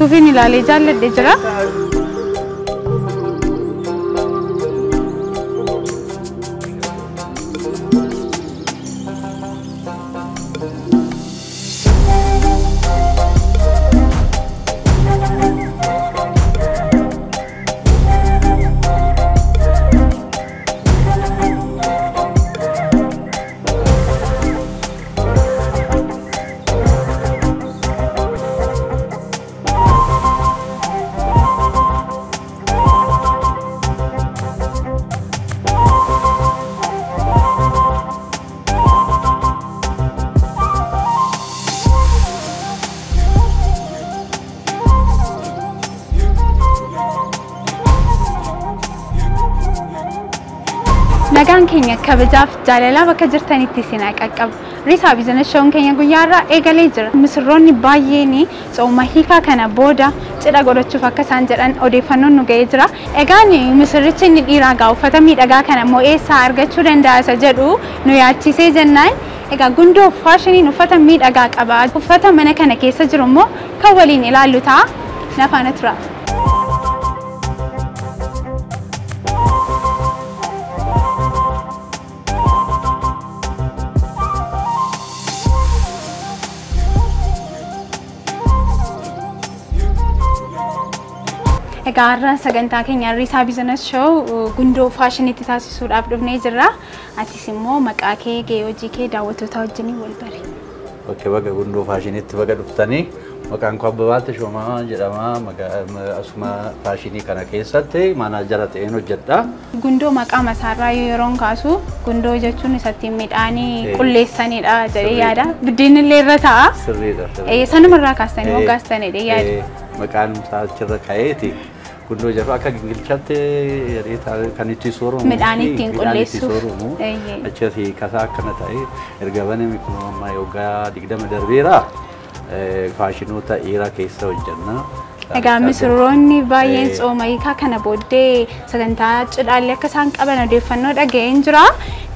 suufiin ilaalee jaalladhe jira. Nagaan keenya kabajaaf jaalala bakka jirtanitti isin qaqqabu. Risaa Business Show keenya guyyaarraa eegalee jira. Misirroonni baay'een tsooma hiikaa kana booda cidha godhachuuf akka isaan jedhan odeeffannoon nu ga'ee jira. Egaan misirrichi inni dhiiraa gaa uffata miidhagaa kana immoo eessaa argachuu danda'a isa jedhu nu yaachisee jennaan. Egaa gundoo faashiniin uffata miidhagaa qaba. Uffata mana kana keessa jiru immoo kan waliin ilaallu ta'a. Na faana tura. Egaa sagantaa keenya Risaa Business Show gundoo faashiniitti taasisuudhaaf dhufnee jirra. Atis immoo maqaa kee gahee hojii kee daawwattoota wajjin wal bari. Okay, baga gundoo faashiniitti baga dhuftanii maqaan koo Abbabaa Tashoomaa jedhama. Asuma faashinii kana keessatti maanaajara ta'een hojjedha. Gundoo maqaa masaarraa yeroon kaasu gundoo jechuun isatti midhaanii qulleessanidha jedhee yaada. Biddeen illee irra ta'a. Sirriidha. Sanumarraa kaastanii moggaastanidha yaada. Maqaan isaa achirra ka'eeti. Gundoo jedhu akka gingilchaatti kan itti sooramu midhaan ittiin qulleessuuf achirratti kasaa akkana ta'e erga baname kun amma yoogaa 20 darbeera faashinoota dhiiraa keessa hojjenna. Egaa misirroonni baay'een tsooma hiikaa kana booddee sagantaa cidhaallee akka isaan qaban odeeffannoo dhaga'een jira.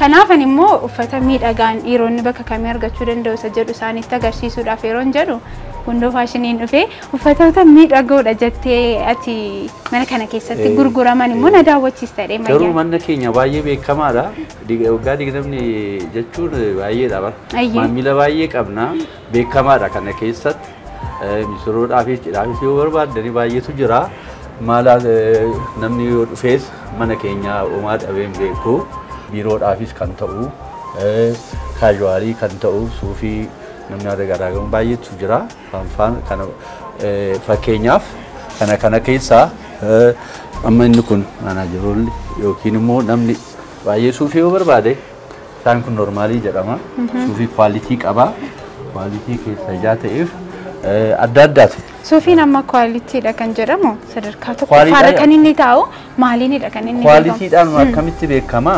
Kanaaf ani immoo uffata miidhagaan dhiironni bakka kamii argachuu danda'u isa jedhu isaanitti agarsiisuudhaaf yeroon jedhu gundoo faashiniin dhufee uffatoota miidhagoodha jettee ati mana kana keessatti gurguraman immoo na daawwachiistadhe mayyaa. Garuu manni keenya baay'ee beekamaadha. Waggaa 20 jechuun baay'eedha bara. Maamila baay'ee qabna. Beekamaadha kana keessatti. Misirroodhaafis cidhaafis yoo barbaadani baay'eetu jira. Maala namni yoo dhufees mana keenya uumaa dhabeen beeku. Biiroodhaafis kan ta'u, kaajuwaalii kan ta'u, suufii namni adda garaagaru baay'eetu jira. Faanfaan kana fakkeenyaaf kana keessaa amma inni kun maanaajeroonni yookiin immoo namni baay'ee suufii yoo barbaade isaan kun normaalii jedhama. Suufii kwaalitii qaba. Kwaalitii keessa ijaa ta'eef adda addaati. Suufiin amma kwaalitiidha kan jedhamu sadarkaa tokko faara kan inni taa'u maaliinidha kan inni beekamu. Kwaalitiidhaan akkamitti beekama?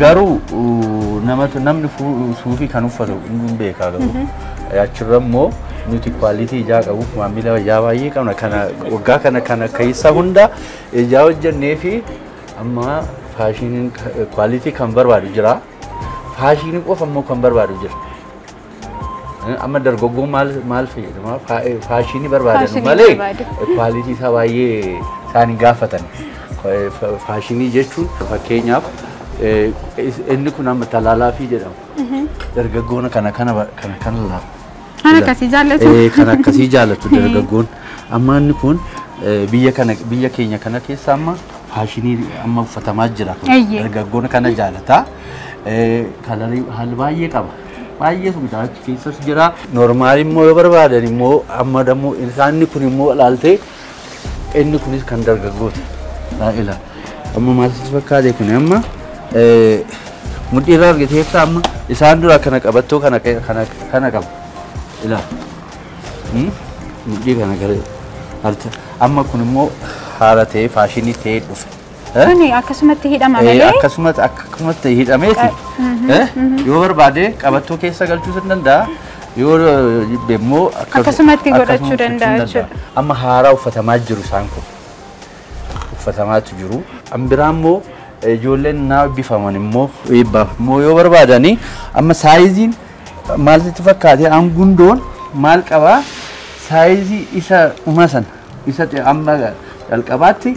Garuu namni suufii kan uffatu hin beekaa garuu achirra immoo nuti kwalitii ijaa qabuuf maamila ijaa baay'ee qabna. Kana waggaa kana keessa hunda ijaa hojjennee fi amma faashiniin kwalitii kan barbaadu jira. Faashinii qofa immoo kan barbaadu jira. Amma dargaggoon maal fayyadama? Faashinii barbaadan malee kwalitii isaa baay'ee isaan gaafatan. Faashinii jechuun fakkeenyaaf inni kun amma talaalaa fi jedhama. Dargaggoon kana laafa. Kan akkasii jaallatu. Kan akkasii jaallatu dargaggoon. Amma inni kun biyya keenya kana keessa amma faashinii amma uffatamaa jira. Dargaggoon kana jaallata. Haala baay'ee qaba. Baay'ee guddaatti keessas jira. Normaali immoo yoo barbaadan immoo amma dammoo isaanni kun immoo ilaaltee inni kunis kan dargaggoota. Ilaala. Amma maaltu fakkaate kun amma mudhii irraa argateessa amma isaan dura kana qabattoo kana qaba. Ilaala. Mudhii kana gara amma kun immoo haala ta'ee faashinii ta'ee dhufe. Kuni akkasumatti hidhama malee? Akkasumatti hidhameeti. Yoo barbaade qabattoo keessa galchuu hin danda'a. Yoo jibbe immoo akkasumatti godhachuu danda'a jechuudha. Amma haaraa uffatamaa jiru isaan kun. Uffatamaatu jiru. Ambiraa immoo ijoolleen naa bifaman immoo yoo barbaadani amma saayiziin maaltu fakkaate gundoon maal qabaa? saayizii isa umasan isa amma jalqabaatti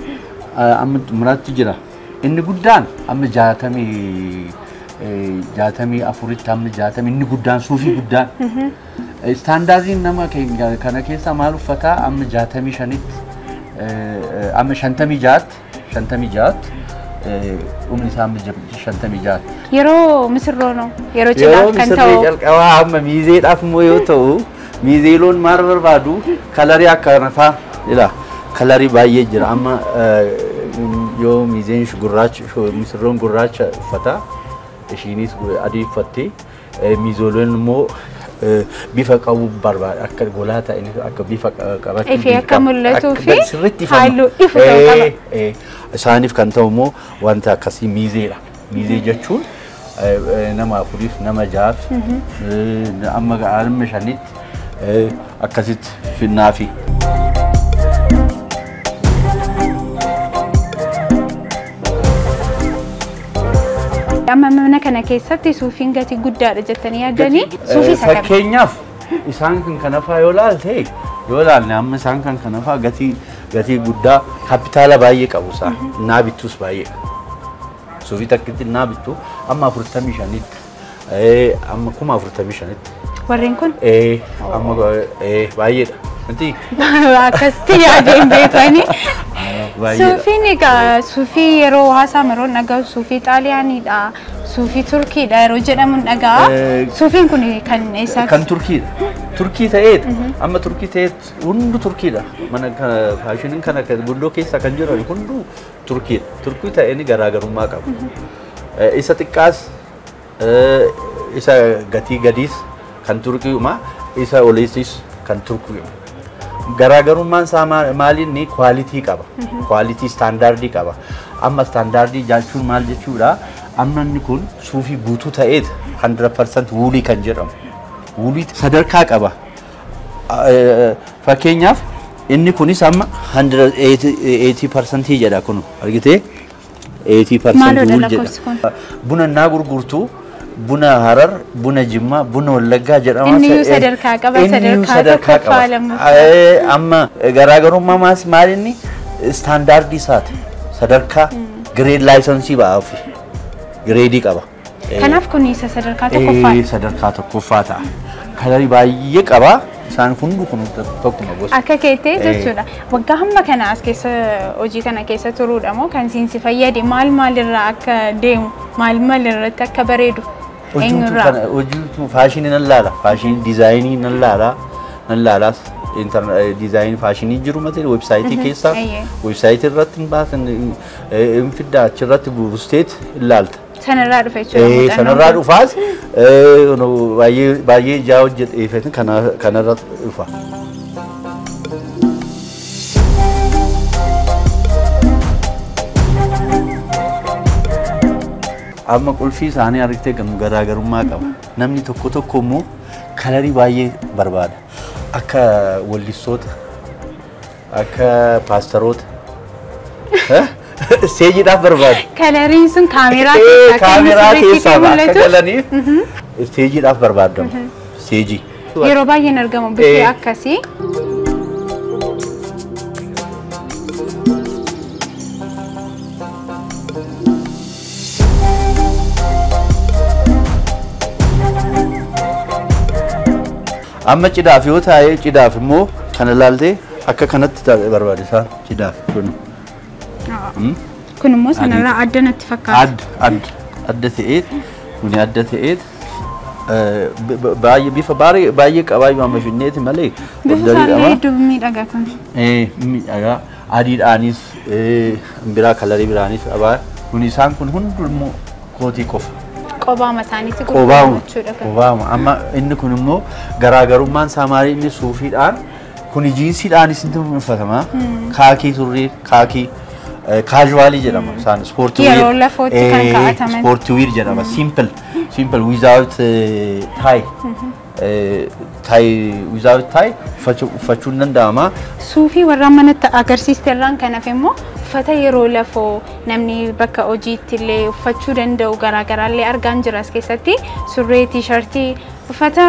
amma xumuraatti jira. Inni guddaan amma 64 amma 60 inni guddaan suufii guddaan. Standardiin nama kana keessa maal uffataa amma 65tti amma 56tti umri isaa amma 56. Yeroo misirroo no yeroo cidhaaf kan ta'u. Yeroo jalqabaa amma miizeedhaaf immoo yoo ta'u miizeeloon maal barbaadu kalarii akka nafaa ila kalarii baay'ee jira amma yoo miizeen misirroon gurraacha uffata ishiinis adii uffatte miizeeloon immoo bifa qabu barbaada akka golaa ta'e akka bifa qabachuu ifi akka mul'atuu fi halluu ifu qaba. Isaaniif kan ta'u immoo wanta akkasii miizeedha. Miizee jechuun nama afuriif nama jaaf amma harma shanitti akkasitti finnaafi. Amma mana kana keessatti suufiin gatii guddaadha jettanii yaadanii suufii isa kam? Fakkeenyaaf isaan kan kanafaa yoo ilaalle amma isaan kan kanafaa gatii guddaa kapitaala baay'ee qabu isaa naa bittus baay'ee. Suufii takkitti naa bittu amma 45tti amma 45tti. Warreen kun? Amma baay'eedha. Miti? Akkasitti yaadeen beekanii. Suufiin egaa suufii yeroo haasaa maroon dhagaa suufii Xaaliyaaniidha. Suufii Turkiidha yeroo jedhamuun dhagaa. Suufiin kun kan eessaati? Kan Turkiidha. Turkii ta'eet amma Turkii ta'eet hundu Turkiidha. Mana faashiniin kana guddoo keessa kan jiran hundu Turkiidha. Turkii ta'een garaagarummaa qabu. Isa xiqqaas isa gatii gadiis kan Turkiiuma isa oleessis kan Turkiiuma. Garaagarummaan isaa maalinni kwaalitii qaba. Kwaalitii standaardii qaba. Amma standaardii jechuun maal jechuudha? Amma inni kun suufii guutuu ta'eet 100% wuulii kan jedhamu. Wuulii sadarkaa qaba. Fakkeenyaaf inni kunis amma 180% jedha kun argitee 80% wuul jedha. Buna naa gurgurtuu buna Harar, buna Jimmaa, buna Wallaggaa jedhama. Inni sadarkaa qaba sadarkaa tokkoffaa. Amma garaagarummaa maalinni standaardii isaati. Sadarkaa grade license ba'aaf grade qaba. Kanaaf kun isa sadarkaa tokkoffaa. Sadarkaa tokkoffaa ta'a. Kalarii baay'ee qaba. Isaan hundu kun tokkuma gosa. Akka keettee jechuudha. Waggaa hamma kana as keessa hojii kana keessa turuudha moo kan siinsi fayyade maal irraa akka deemu maal irratti akka bareedu eenyurraa? Hojii faashinii nan laala. Faashinii diizaayinii nan laalaas. Diizaayinii faashinii jiru malee weebsaayitii keessa weebsaayitii irratti baasan fiddaa achirratti buusteet ilaalta. Sanarraa dhufa jechuudha. Sanarraa dhufaas baay'ee ijaa hojjeteefet kanarratti dhufa. Amma qulfii isaanii argitee garaagarummaa qaba. Namni tokko immoo kalarii baay'ee barbaada. Akka wallistoota, akka paastaroota. Steejiidhaaf barbaadu. Kalariin sun kaameraa keessaa akka galaniif steejiidhaaf barbaadamu. Steejii. Yeroo baay'een argamu bifa akkasii. Amma cidhaaf yoo taa'ee cidhaaf immoo kana ilaaltee akka kanatti barbaadu isaan cidhaaf kun. Kun immoo sanarraa adda natti fakkaata. Adda ta'eet kuni adda ta'eet baay'ee bifa baay'ee qabaa yoo amma finneeti malee. Bifa baay'ee miidhagaa kun. Miidhagaa adiidhaanis biraa kalarii biraanis qabaa. Kun isaan kun hundummoo kootii qofa. Qobaama isaaniitti gurgurachuudha. Qobaama amma inni kun immoo garaagarummaan isaa maali inni suufiidhaan kun jiinsiidhaanis ni uffatama. Kaakii turrii kaakii. Casually jedhama isaan sportii yeroo lafootti kan kaa'ataman sportii wear jedhama simple without tie uffachuun danda'ama. Suufii warra manatti agarsiisterraan kanaaf immoo uffata yeroo lafoo namni bakka hojiitti illee uffachuu danda'u garaagaraallee argaan jira as keessatti surree tiishartii uffata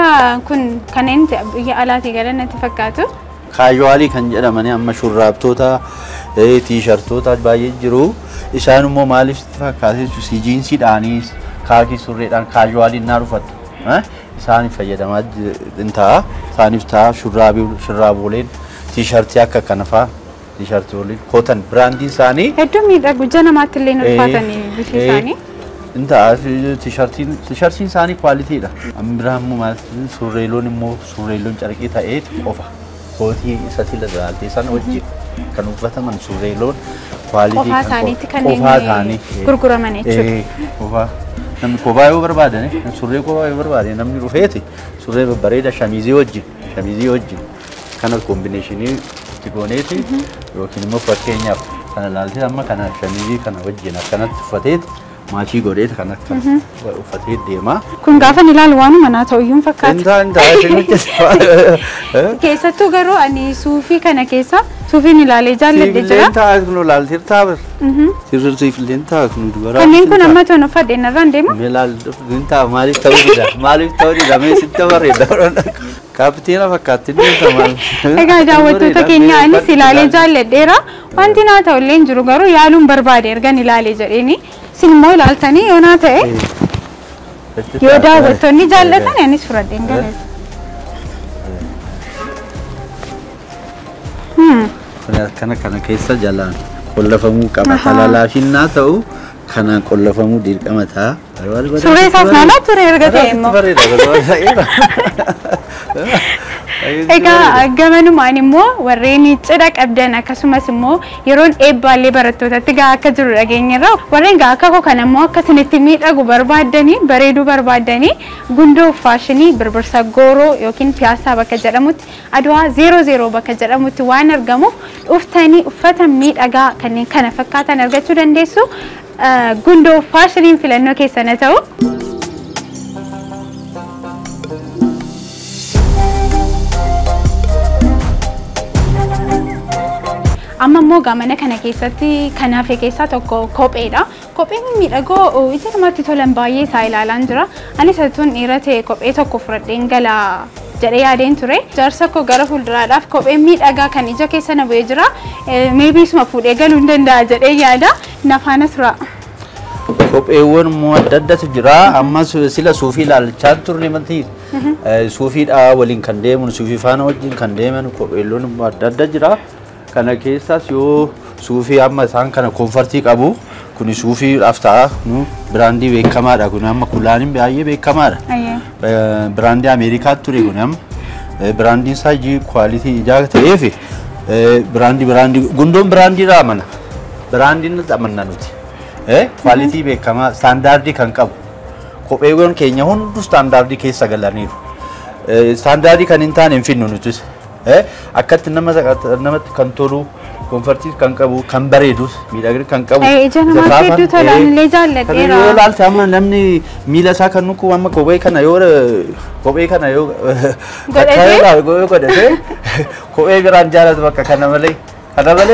kun kanneen biyya alaatii galan natti fakkaatu. casually kan jedhamani amma shurraabtoota t-shirtoota baay'ee jiru isaan immoo maaliif fakkaatee si jiinsiidhaanis kaakii surreedhaan casually naa dhufatu isaan fayyadamaa dintaa isaaniif taa shurraaboleen t-shirtii akka kana faa t-shirtii waliin cotton brandii isaanii hedduu miidhagu ija namaatti illee ulfaatanii bifi isaanii inta t-shirtiin isaanii quality dha ambraammoo maal surreeloon immoo surreeloon carqii ta'ee qofa kootii isa sila daaltee sana wajjin kan uffataman surreeloon quality qofaa isaaniitti kanneen gurguraman jechuudha qofaa namni kophaa yoo barbaadane surree kophaa yoo barbaadane namni dhufeeti surree babbareeda shamizii wajjin kana kombinashinii itti gooneeti yookiin immoo fakkeenyaaf kana laaltee amma kana shamizii kana wajjin akkanatti uffateeti maachii godheeti kan akka uffatee deema. Kun gaafa ilaalu waanuma naa ta'uyyuun fakkaata. Keessattuu garuu ani suufii kana keessa suufiin ilaalee jaalladhe jira. Siif taa'aa kun laaltee taa'aa. Siif taa'aa kun dubara. Kanneen kun amma toon uffadhe narraan deema. Meelaal taa'aa maaliif ta'uu dida mee sitti bareeda. Kaapiteena fakkaatti deemta maal. Egaa daawwattoota keenya anis ilaalee jaalladheera. Wanti naa ta'ullee hin jiru garuu yaaluun barbaade ergan ilaalee jedheeni. Sinimmoo ilaaltanii yoo naa ta'e yoo daawwattoonni jaallatan anis fudhadheen galeessa. Kana keessa jalaan qollafamuu qaba. Talaalaafinnaa ta'u kana qollafamuu dirqama ta'a. Suuraa isaas naannoo ture erga ta'e immoo. Egaa gamanumaan immoo warreen cidha qabdan akkasumas immoo yeroon eebbaallee barattootatti gaa akka jiru dhageenyarra warreen gaa akka koo kana immoo akkasinitti miidhagu barbaaddanii bareeduu barbaaddanii gundoo faashinii birbirsa gooroo yookiin piyaasaa bakka jedhamutti Adwaa 00 bakka jedhamutti waan argamuuf dhuftanii uffata miidhagaa kanneen kana fakkaatan argachuu dandeessu. Gundoo faashiniin filannoo keessan ta'u. Amma immoo gamana kana keessatti kan hafe keessaa tokko kopheedha. Kopheen miidhagoo ija namaatti tolan baay'ee isaa ilaalaan jira. Anis hattuun dhiira ta'e kophee tokko fudhadheen gala jedhee yaadeen ture. Jaarsa koo gara fuulduraadhaaf kopheen miidhagaa kan ija keessa na bu'ee jira. Meebii isuma fuudhee galuu hin danda'a jedhee yaada. Nafaana tura. Kopheewwan immoo adda addatu jira. Amma sila suufii ilaalchaa turre matii. Suufiidhaa waliin kan deeman suufii faana wajjin kan deeman kopheewwan immoo adda adda jira. Kana keessas yoo suufii amma isaan kana komfortii qabu kuni suufii aftaa nu brandii beekamaadha kun amma kulaaniin baay'ee beekamaadha. Brandii Ameerikaatti ture kun amma brandiin isaa quality ijaa ta'eef brandii gundoon brandii raamana brandiin amanna nuti quality beekamaa standardii kan qabu kopheewwan keenya hundu standardii keessa galaniiru standardii kan hin taane hin finnu nutis. Akkatti namatti kan tolu komfortii kan qabu kan bareedus miidhagina kan qabu ija namaatti hedduu tolaan illee jaalladheera. Yoo ilaalta amma namni miila isaa kan nuku amma kophee kana yoo godhate kophee biraan jaalatu bakka kana malee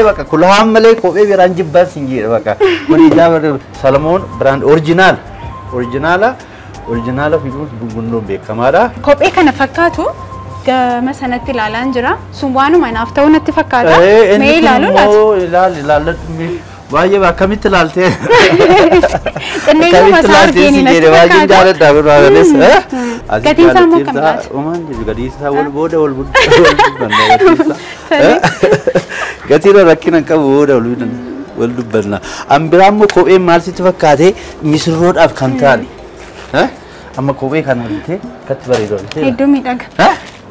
bakka kulahaan malee kophee biraan jibbaas hin jedhe bakka kun ijaa Salamoon brand originaala fiduun gundoon beekamaadha. Kophee kana fakkaatu gama sanatti ilaalaan jira. Sun waanuma naaf ta'u natti fakkaata. Mee ilaaluu laata? Ilaalladhu baay'ee akkamitti ilaaltee? Xinneenyuma isaa arginu natti fakkaata. Gatiin isaa immoo kam laata? Gatiin isaa wal booda wal gatiin rakkina qabu booda wal dubbanna. Ambiraan immoo kopheen maal sitti fakkaate misirroodhaaf kan ta'ani. Amma kophee kana argitee akkatti bareedu. Hedduu miidhaga.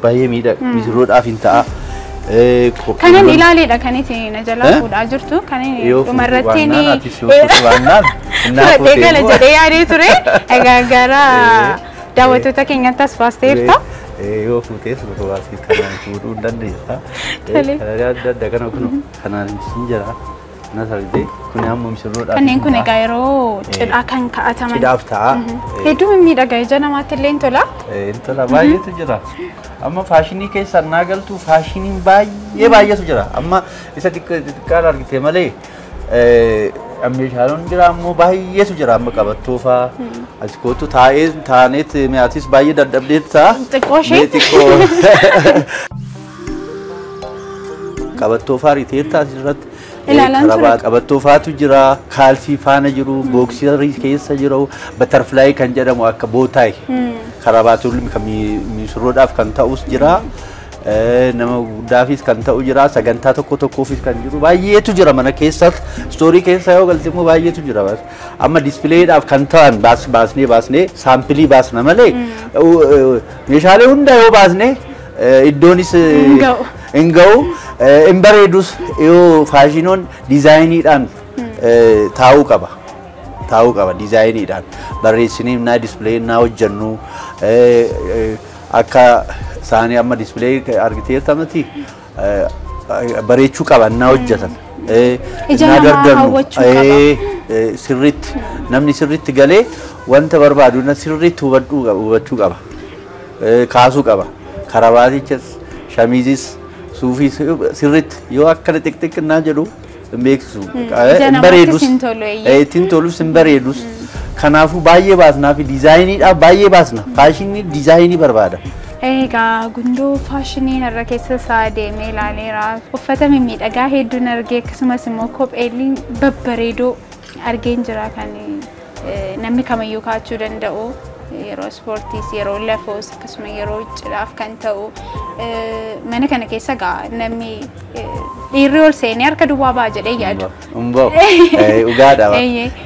Baay'ee miidhaga misirroodhaaf hin ta'a. Kanan ilaaleedha kan itti na jalaa fuudhaa jirtu. Kanan dhumarratti ni fudhadhee gala jedhee yaadee ture. Egaa gara daawwattoota keenyatti as baasteerta. Yoo fuutees baasii kanaan fuudhuu hin dandeessa. Adda adda kana kun kanaan hin jira. Nasarjee kun amma misirroodhaaf. Kanneen kun egaa yeroo cidhaa kan kaa'ataman. Cidhaaf ta'a. Hedduu miidhaga ija namaatti illee hin tola. Hin tola baay'eetu jira. Amma faashinii keessa naa galtu faashiniin baay'eetu jira. Amma isa xiqqaan argite malee meeshaaleen jira ammoo baay'eetu jira amma qabattoo fa'aa. As kootu taa'eet mi'aatis baay'ee dadhabdeet ta'a. Xiqqoo ishee. qabattoo faarii teettaa asirratti qabattoo faatu jira kaalsii faana jiru booksirii keessa jiru butterfly kan jedhamu akka bootaay karabaatuun kan misirroodhaaf kan ta'us jira nama guddaafis kan ta'u jira sagantaa tokkoofis kan jiru baay'eetu jira mana keessatti stoorii keessa yoo galte immoo baay'eetu jira amma displeedhaaf kan ta'an baasnee saampilii baasna malee meeshaalee hunda yoo baasne iddoonis hin ga'u hin bareedus yoo faashinoon diizaayiniidhaan taa'uu qaba diizaayiniidhaan barreessinee naa displee naa hojjennu akka saanii amma displee argiteertamati bareechuu qaba naa hojjetan naa dardarnu sirriitti namni sirriitti galee wanta barbaadu na sirriitti hubachuu qaba kaasuu qaba karabaatichas shamizis suufii sirriitti yoo akkana xiqqxiqqinaa jedhu beeksisu hin bareedus ittiin tolus hin bareedus kanaafuu baay'ee baasnaa fi diizaayiniidhaaf baay'ee baasna faashinii diizaayinii barbaada. Egaa gundoo faashinii irra keessa isaa deemee ilaaleera uffata mimmiidhagaa hedduun argee akkasumas immoo kopheelli babbareedoo argeen jira kan namni kamiyyuu kaachuu danda'u yeroo ispoortiis yeroo lafoos akkasuma yeroo cidhaaf kan ta'u mana kana keessa gaa namni dhiirri ol seenee harka duwwaa ba'a jedhee yaadu. Dhugaadha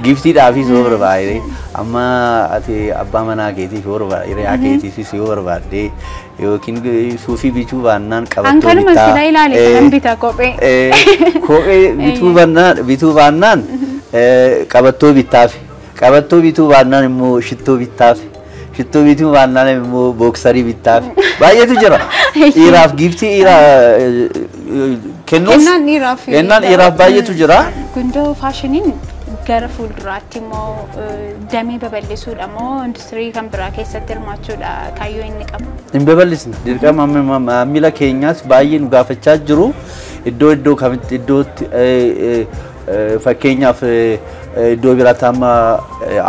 giftiidhaafis yoo barbaade amma ati abbaa manaa keetiif yoo barbaade hiriyaa keetiifis yoo barbaadde yookiin suufii bituu baannaan qabattoo bitaa. Ankanuma sila ilaale kan bita kophee. Kophee bituu baannaan qabattoo bittaaf qabattoo bituu baannaan immoo shittoo bittaaf. Shittoo bituu baannaan immoo booksarii bittaaf baay'eetu jira. Dhiiraaf giftii kennuuf kennaan dhiiraaf baay'eetu jira. Gundoo faashiniin gara fuulduraatti immoo damee babal'isuudha moo industirii kan biraa keessatti hirmaachuudha kaayyoo inni qabu? Hin babal'isne dirqama maamila keenyaas baay'ee nu gaafachaa jiru iddoo kamitti iddootti fakkeenyaaf iddoo biraatti amma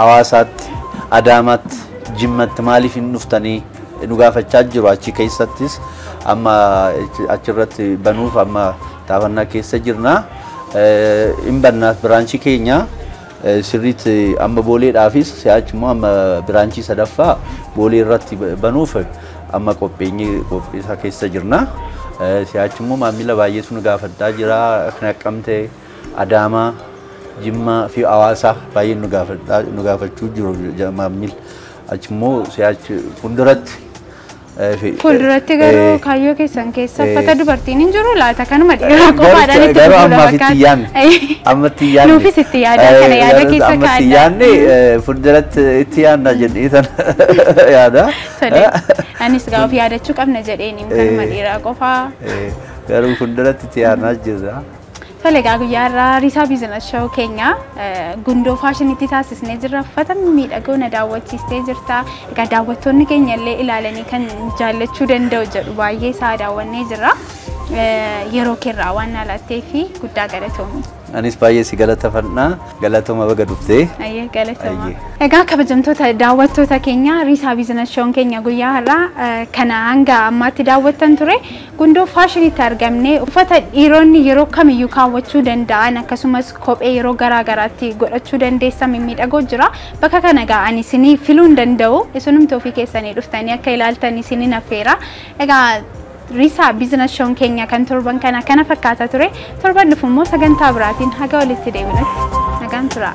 Hawaasaatti Adaamaatti Jimmatti maaliif hin dhuftanii nu gaafachaa jiru achi keessattis amma achirratti banuuf amma taafannaa keessa jirna hin bannaaf biraanchii keenya sirriitti amma booleedhaafis si'achi immoo amma biraanchii sadaffaa boolee irratti banuuf amma qophiisaa keessa jirna si'achi immoo maamila baay'eetu nu gaafachaa jira Naqqamtee Adaamaa Jimmaa fi Hawaasaa baay'ee nu gaafachuu jiru maamila achimmoo si'achi fuulduratti garuu kaayyoo keessan keessa uffata dubartiin hin jiru laata kanuma dhiiraa qofaadhaan itti garuu ammatti yaadne nuufis itti yaadaa kana yaada keessa kaa'adha ammatti yaadne fuulduratti itti yaadna jedhee sana yaada. Anis gaa of yaadachuu qabna jedheen kanuma dhiiraa qofaa garuu fuulduratti itti yaadnaa jirra. Tole egaa guyyaarraa Risaa Biizinasi Showuu keenya gundoo faashiniitti taasisnee jirra uffata miidhagoo na daawwachiistee jirta. Egaa daawwattoonni keenya illee ilaalanii kan jaallachuu danda'u jedhu baay'ee isaa daawwannee jirra. Yeroo keerraa waan alaattee fi guddaa galatoomi. Anis baay'ee si galateeffadha galatooma baga dhuftee. Galatooma. Egaa kabajamtoota daawwattoota keenya Risaa Biizinasi Showuun keenya guyyaa har'aa kana hanga ammaatti daawwattan ture gundoo faashiniitti argamne uffata dhiironni yeroo kamiyyuu kaawwachuu danda'an akkasumas kophee yeroo garaagaraatti godhachuu dandeessan miidhagoo jira. Bakka kana egaa ani isinii filuu hin danda'u isinumti ofii keessanii dhuftanii akka ilaaltan isiniin affeera. Egaa Risaa Biizinasi Showuun keenya kan torban kana fakkaata ture torban dhufu immoo sagantaa biraatiin haga walitti deebinutti nagaan tura.